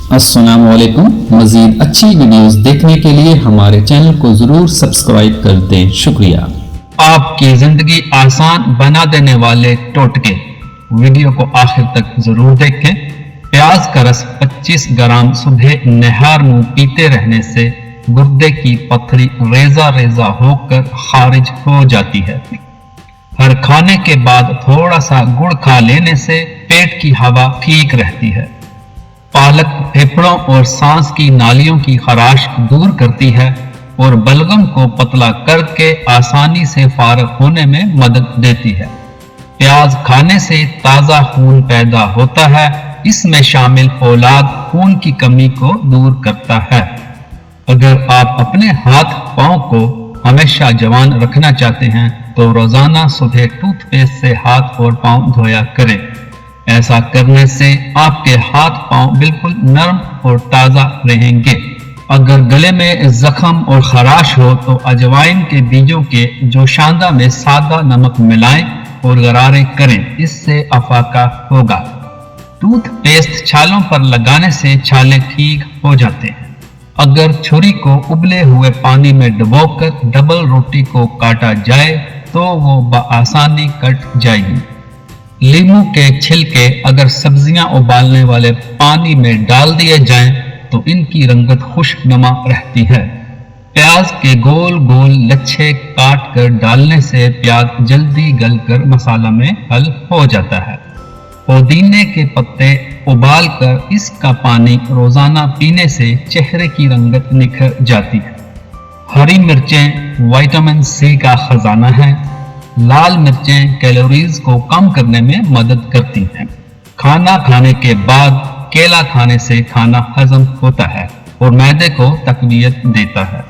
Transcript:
अस्सलाम वालेकुम। मजीद अच्छी वीडियोस देखने के लिए हमारे चैनल को जरूर सब्सक्राइब कर दें। शुक्रिया। आपकी जिंदगी आसान बना देने वाले टोटके, वीडियो को आखिर तक जरूर देखें। प्याज का रस 25 ग्राम सुबह नहर में पीते रहने से गुर्दे की पथरी रेजा रेजा होकर खारिज हो जाती है। हर खाने के बाद थोड़ा सा गुड़ खा लेने से पेट की हवा ठीक रहती है। पालक फेफड़ों और सांस की नालियों की खराश दूर करती है और बलगम को पतला करके आसानी से फारग होने में मदद देती है। प्याज खाने से ताज़ा खून पैदा होता है। इसमें शामिल औलाद खून की कमी को दूर करता है। अगर आप अपने हाथ पांव को हमेशा जवान रखना चाहते हैं तो रोजाना सुबह टूथपेस्ट से हाथ और पांव धोया करें। ऐसा करने से आपके हाथ पांव बिल्कुल नरम और ताज़ा रहेंगे। अगर गले में जख्म और खराश हो तो अजवाइन के बीजों के जोशांदा में सादा नमक मिलाएं और गरारे करें, इससे अफाका होगा। टूथपेस्ट छालों पर लगाने से छाले ठीक हो जाते हैं। अगर छुरी को उबले हुए पानी में डुबोकर डबल रोटी को काटा जाए तो वो बआसानी कट जाएगी। लीमू के छिलके अगर सब्जियां उबालने वाले पानी में डाल दिए जाएं तो इनकी रंगत खुशनुमा रहती है। प्याज के गोल गोल लच्छे काट कर डालने से प्याज जल्दी गलकर मसाला में हल हो जाता है। पुदीने के पत्ते उबाल कर इसका पानी रोजाना पीने से चेहरे की रंगत निखर जाती है। हरी मिर्चें विटामिन सी का खजाना है। लाल मिर्चें कैलोरीज को कम करने में मदद करती हैं। खाना खाने के बाद केला खाने से खाना हजम होता है और मैदे को तकवीयत देता है।